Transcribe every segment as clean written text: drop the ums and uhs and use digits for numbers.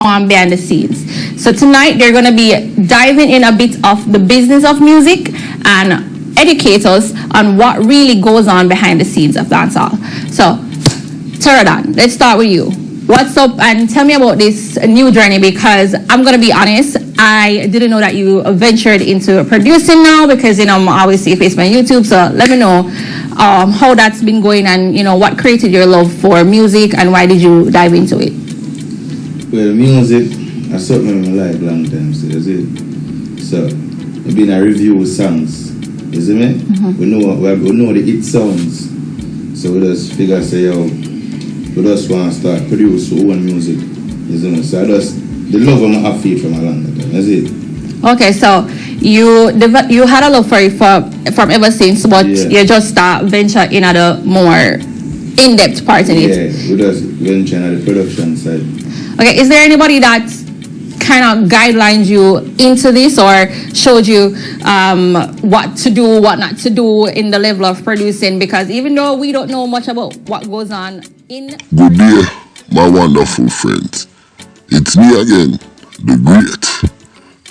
on behind the scenes. So tonight they're going to be diving in a bit of the business of music and educate us on what really goes on behind the scenes of dancehall. So, Terro, let's start with you. What's up, and tell me about this new journey, because I'm going to be honest, I didn't know that you ventured into producing now, because, I always see Facebook and YouTube, so let me know how that's been going, and, what created your love for music, and why did you dive into it? Well, music, I something in my life long time, so that's it. So, I've been a review songs, you see me? Mm-hmm. We know the hit songs, so we just figure, say, we just want to start produce our own music, you see me? So the love of my faith from a long time, that's it. Okay, so you had a love for it from ever since, but you just venture in at a more in-depth part in it. Yeah, we just venture in the production side. Okay, is there anybody that kind of guidelines you into this, or showed you what to do, what not to do in the level of producing? Because even though we don't know much about what goes on in... Good day, my wonderful friends. It's me again, the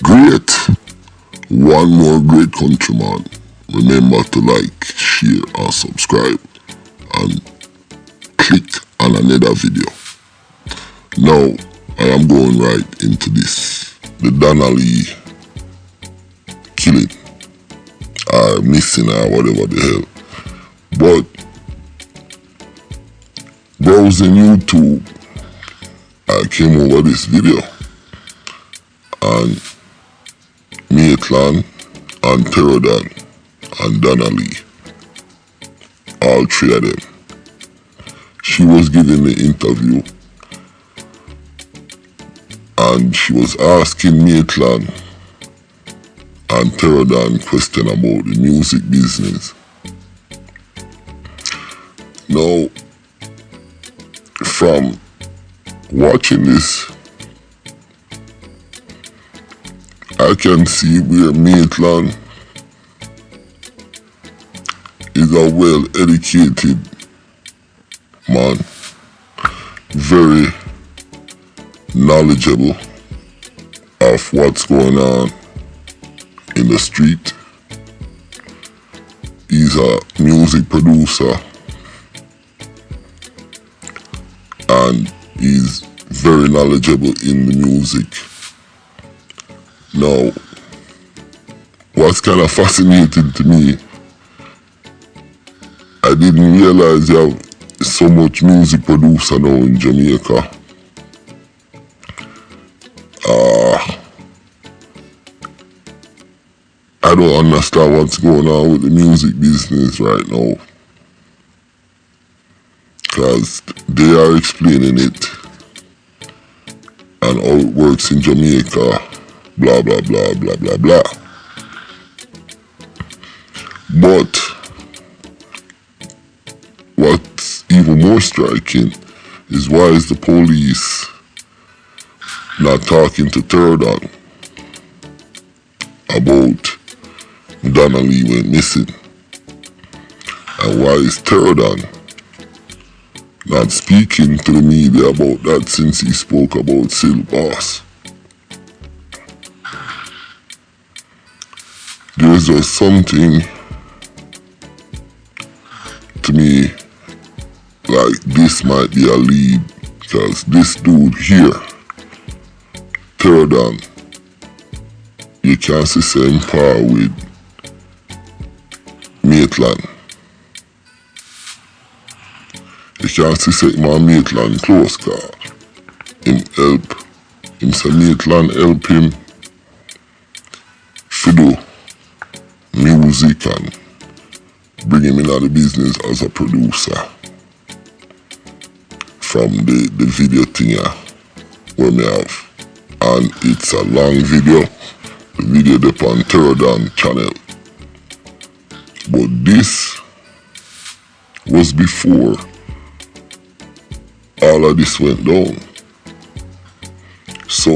great, one more great countryman. Remember to like, share, and subscribe, and click on another video. Now, I am going right into this. The Donna killing, or missing, or whatever the hell. But, browsing YouTube, I came over this video, and Maitland and Terro and Donna, all three of them. She was giving the interview, and she was asking Maitland and Terro question about the music business. Now, from watching this, I can see where Maitland is a well-educated man, very knowledgeable of what's going on in the street. He's a music producer, and he's very knowledgeable in the music. Now, what's kind of fascinating to me, I didn't realize you have so much music producer now in Jamaica. I don't understand what's going on with the music business right now, because they are explaining it and how it works in Jamaica, blah blah blah blah blah blah. But what's even more striking is, why is the police not talking to Terro about Donna went missing? And why is Terro not speaking to the media about that, since he spoke about Sil Boss? There's just something to me like this might be a lead, because this dude here, Terro, you can't see same power with Maitland. You can't see say man Maitland close, cause him say Maitland help him to do music and bring him into the business as a producer. From the video thing where me have, and it's a long video. The video up on Terro channel. But this was before all of this went down. So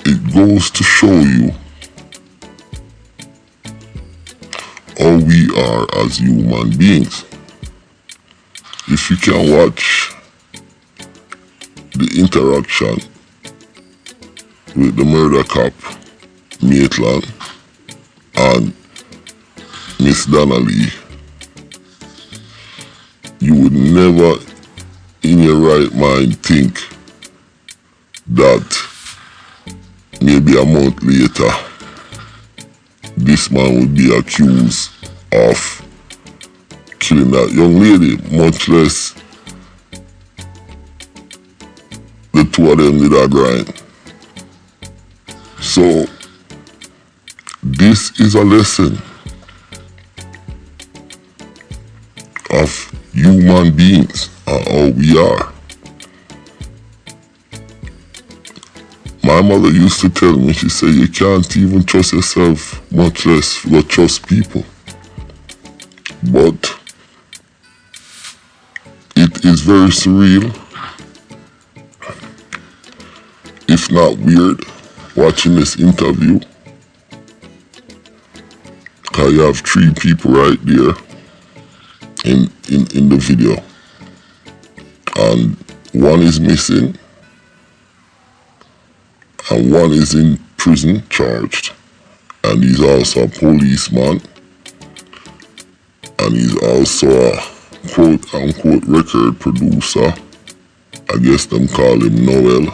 it goes to show you how we are as human beings. If you can watch the interaction with the murder cop, Maitland, and Miss Donna Lee, you would never in your right mind think that maybe a month later this man would be accused of killing that young lady, much less the two of them did a grind. So this is a lesson of human beings and how we are. My mother used to tell me, she said, you can't even trust yourself, much less you trust people. But it is very surreal, if not weird, watching this interview. Because you have three people right there in the video. And one is missing. And one is in prison charged. And he's also a policeman. And he's also a quote-unquote record producer. I guess them call him Noel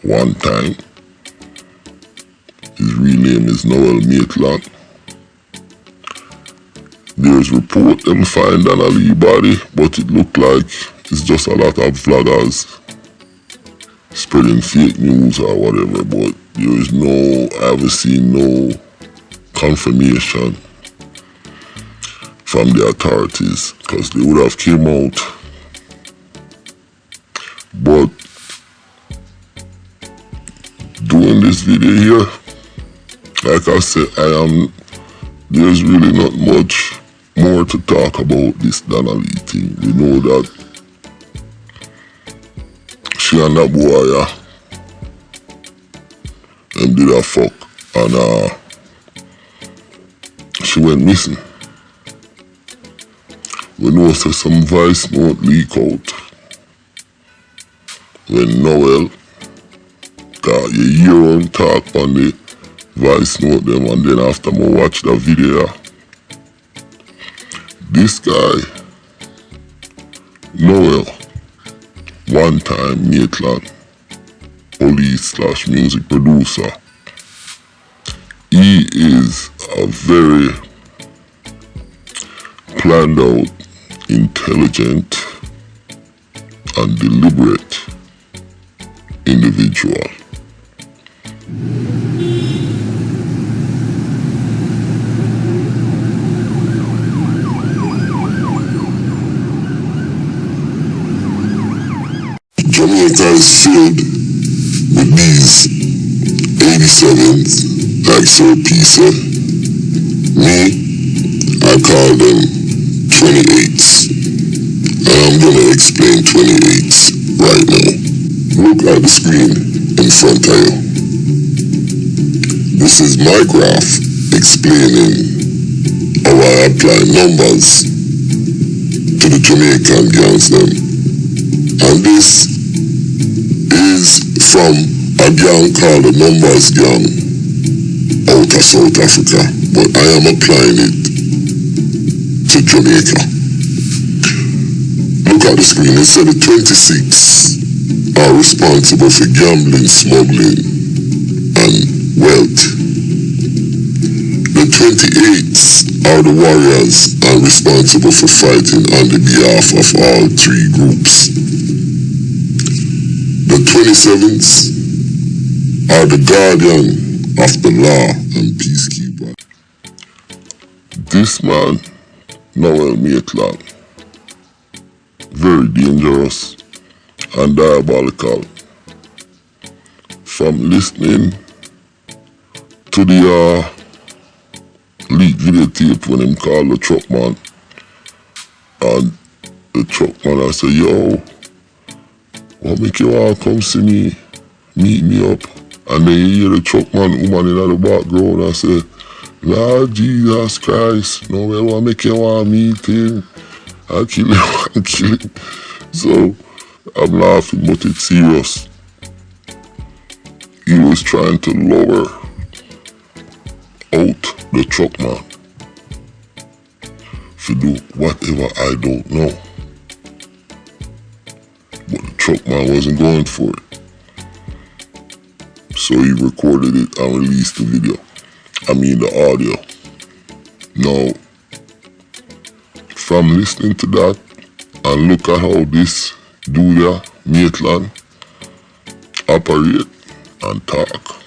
1Time. His real name is Noel Maitland. There's report them find Donna Lee body, but it looked like it's just a lot of vloggers spreading fake news or whatever, but there is I haven't seen no confirmation from the authorities, because they would have came out. But doing this video here, like I said, there's really not much more to talk about this Donna Lee thing. We know that she and that boy, them did a fuck, and she went missing. We know that some voice note leak out when Noel got your year on talk on the voice note them, and then after I watch the video, this guy, Noel 1Time Maitland, police/music producer, he is a very planned out, intelligent, and deliberate individual. Jamaica is filled with these 87s, like Sir P said. Me, I call them 28s. And I'm gonna explain 28s right now. Look at the screen in front of you. This is my graph explaining how I apply numbers to the Jamaican gangs them. And this is from a gang called the Numbers Gang out of South Africa, but I am applying it to Jamaica. Look at the screen, it said the 26 are responsible for gambling, smuggling, and wealth. The 28s are the warriors and responsible for fighting on the behalf of all three groups. The 27s are the guardian of the law and peacekeeper. This man, Noel Maitland, very dangerous and diabolical. From listening to the leaked videotape when him called the truck man, and the truck man I say, yo, what make you want to come see me, meet me up? And then you hear the truck man woman in the background and say, Lord Jesus Christ, no way what make you want to meet him? I'll kill him, I'll kill him. So I'm laughing, but it's serious. He was trying to lower out the truck man to do whatever, I don't know. But the truck man wasn't going for it. So he recorded it and released the video. The audio. Now, from listening to that and look at how this dude there, Maitland, operate and talk,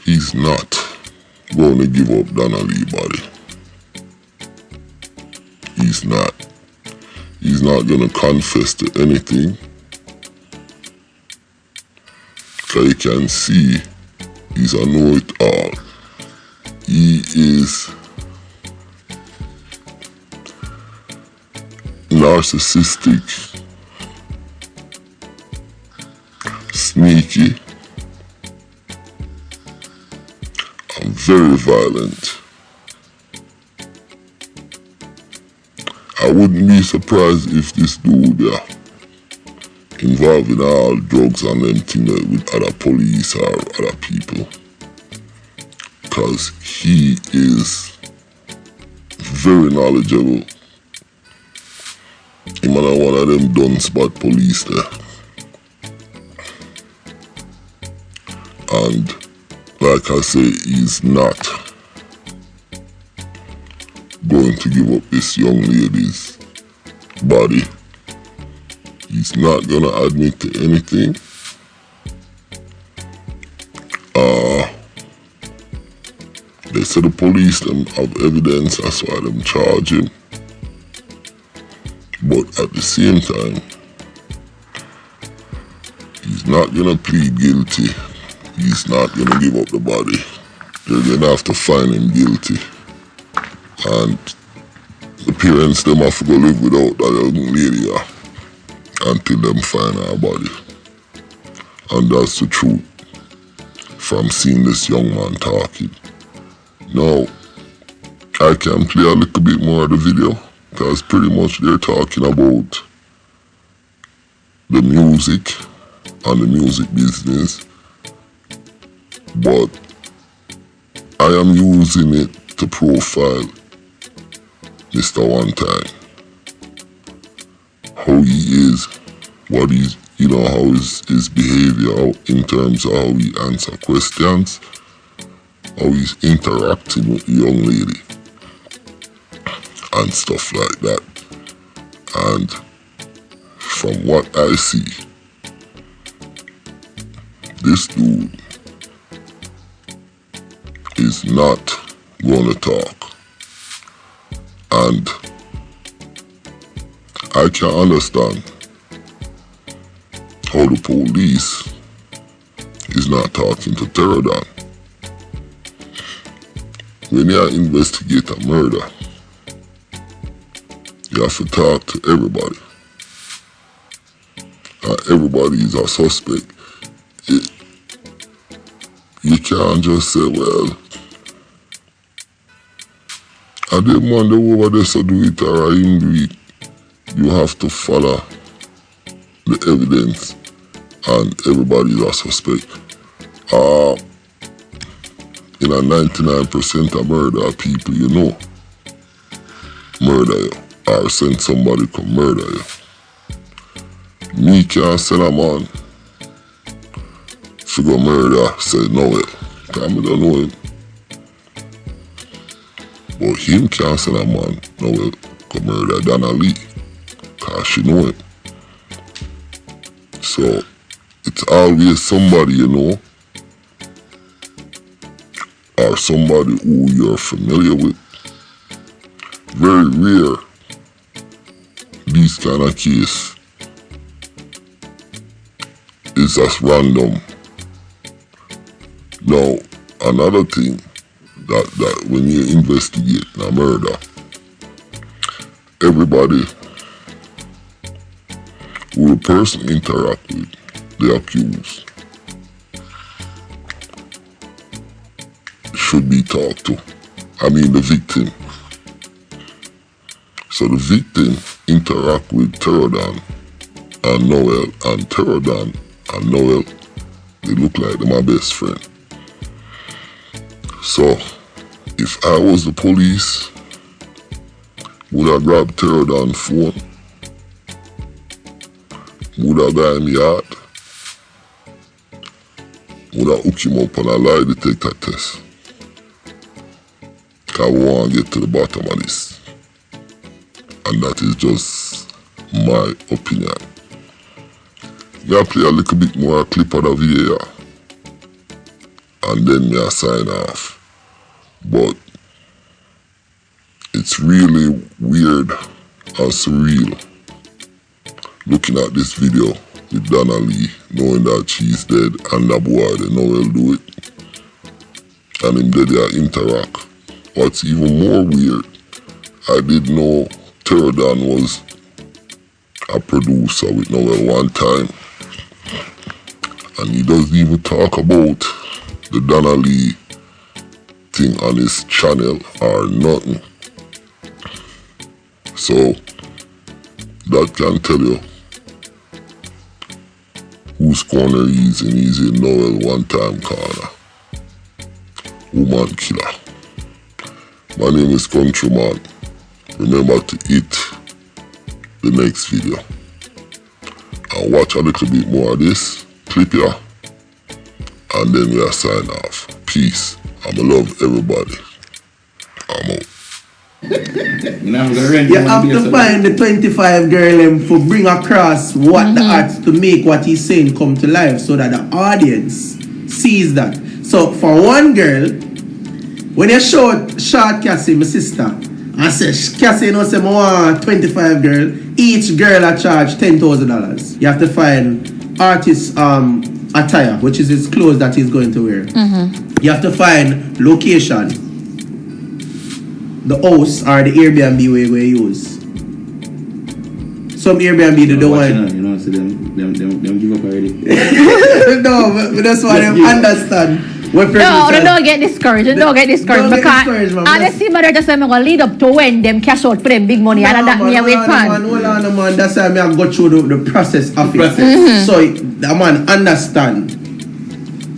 he's not going to give up Donna Lee body. He's not. He's not going to confess to anything. Because you can see he's a know-it-all. He is narcissistic, sneaky, and very violent. I wouldn't be surprised if this dude involved in all drugs and them things with other police or other people. Because he is very knowledgeable. He might have one of them done spot police there. And like I say, he's not going to give up this young lady's body. He's not going to admit to anything. They said the police them have evidence, that's why them charge him. But at the same time, he's not going to plead guilty. He's not going to give up the body. They're going to have to find him guilty. And the parents, them have to go live without that young lady until them find her body. And that's the truth from seeing this young man talking. Now, I can play a little bit more of the video because pretty much they're talking about the music and the music business. But I am using it to profile Mr. 1Time. How he is, what he's, how his behavior in terms of how he answers questions, how he's interacting with the young lady and stuff like that. And from what I see, this dude is not going to talk. And I can understand how the police is not talking to Terro. When you investigate a murder, you have to talk to everybody. Everybody is a suspect. You can't just say, well, I didn't want the over there to do it or I didn't do it. You have to follow the evidence and everybody is a suspect. In a 99% of murder people, murder you or send somebody to murder you. Me can't send a man to go murder, say Noel, because I don't know him. But him can't send a man, Noel, to murder Donna Lee, because she know him. So, it's always somebody, or somebody who you're familiar with. Very rare, these kind of case is just random. Now, another thing that when you investigate a murder, everybody who the person interact with, the accused, should be talked to. The victim. So the victim interact with Terro and Noel, and Terro and Noel, they look like they're my best friend. So, if I was the police, would I grab Terro phone? Would I buy him yard? Would I hook him up on a lie detector test? Because I want to get to the bottom of this. And that is just my opinion. Me I play a little bit more clip of the VAR. And then me I sign off. But it's really weird and surreal looking at this video with Donna knowing that she's dead and that boy, the Noel do it. And him dead there interact. What's even more weird, I didn't know Terro was a producer with Noel 1Time. And he doesn't even talk about the Donna thing on his channel or nothing. So that can tell you whose corner he's in. He's in Noel 1Time corner. Woman killer. My name is Countryman. Remember to hit the next video and watch a little bit more of this clip here, and then we'll sign off. Peace. I'ma love everybody. I'm out. You have to find the 25 girl for bring across what the arts to make what he's saying come to life so that the audience sees that. So for one girl, when you short Cassie, my sister, and say Cassie say I want 25 girl, each girl I charge $10,000. You have to find artist attire, which is his clothes that he's going to wear. You have to find location, the house or the Airbnb we use. Some Airbnb they don't want. You know, so them give up already. No, but that's why they understand. Don't get discouraged. Don't get discouraged. Because honestly, mother just said I'm gonna lead up to when them cash out for them big money. And that me wait plan. Hold on, man. That's why I go through the process of it. So the man understand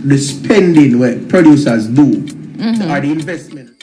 the spending what producers do or the investment.